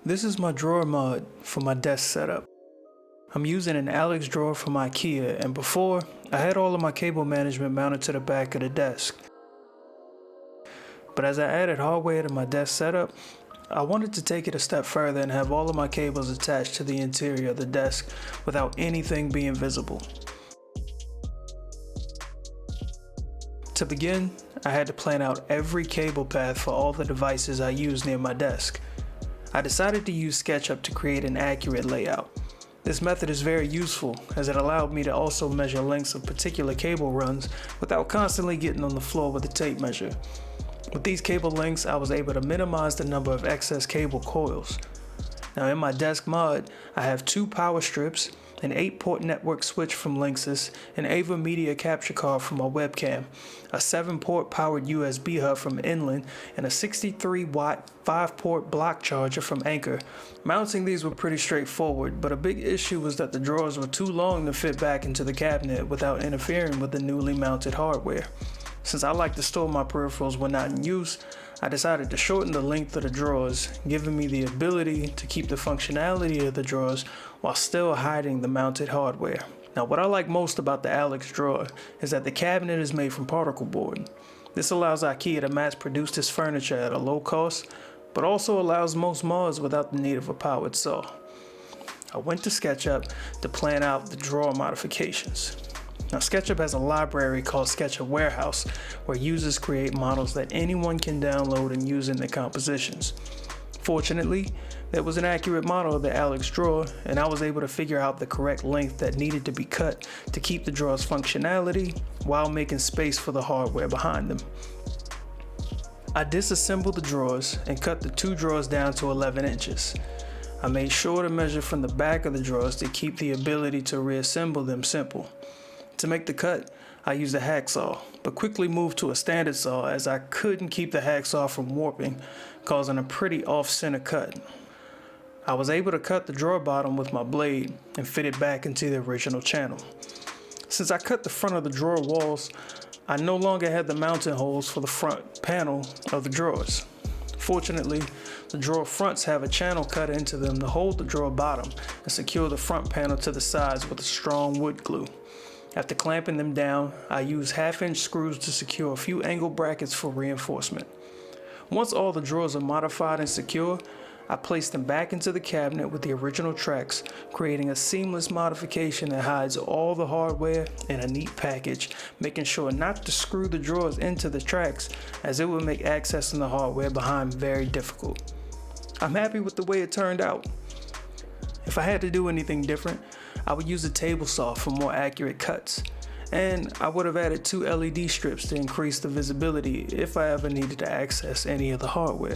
This is my drawer mod for my desk setup. I'm using an Alex drawer from Ikea, and before, I had all of my cable management mounted to the back of the desk. But as I added hardware to my desk setup, I wanted to take it a step further and have all of my cables attached to the interior of the desk without anything being visible. To begin, I had to plan out every cable path for all the devices I use near my desk. I decided to use SketchUp to create an accurate layout. This method is very useful as it allowed me to also measure lengths of particular cable runs without constantly getting on the floor with a tape measure. With these cable lengths, I was able to minimize the number of excess cable coils. Now in my desk mod, I have 2 power strips, an 8-port network switch from Linksys, an Ava media capture card from my webcam, a 7-port powered USB hub from Inland, and a 63-watt 5-port block charger from Anker. Mounting these were pretty straightforward, but a big issue was that the drawers were too long to fit back into the cabinet without interfering with the newly mounted hardware. Since I like to store my peripherals when not in use, I decided to shorten the length of the drawers, giving me the ability to keep the functionality of the drawers while still hiding the mounted hardware. Now, what I like most about the Alex drawer is that the cabinet is made from particle board. This allows IKEA to mass produce this furniture at a low cost, but also allows most mods without the need of a powered saw. I went to SketchUp to plan out the drawer modifications. Now, SketchUp has a library called SketchUp Warehouse, where users create models that anyone can download and use in their compositions. Fortunately, there was an accurate model of the Alex drawer, and I was able to figure out the correct length that needed to be cut to keep the drawer's functionality while making space for the hardware behind them. I disassembled the drawers and cut the 2 drawers down to 11 inches. I made sure to measure from the back of the drawers to keep the ability to reassemble them simple. To make the cut, I used a hacksaw, but quickly moved to a standard saw as I couldn't keep the hacksaw from warping, causing a pretty off-center cut. I was able to cut the drawer bottom with my blade and fit it back into the original channel. Since I cut the front of the drawer walls, I no longer had the mounting holes for the front panel of the drawers. Fortunately, the drawer fronts have a channel cut into them to hold the drawer bottom and secure the front panel to the sides with a strong wood glue. After clamping them down, I used 1/2-inch screws to secure a few angle brackets for reinforcement. Once all the drawers are modified and secure, I placed them back into the cabinet with the original tracks, creating a seamless modification that hides all the hardware in a neat package, making sure not to screw the drawers into the tracks as it would make accessing the hardware behind very difficult. I'm happy with the way it turned out. If I had to do anything different, I would use a table saw for more accurate cuts, and I would have added 2 LED strips to increase the visibility if I ever needed to access any of the hardware.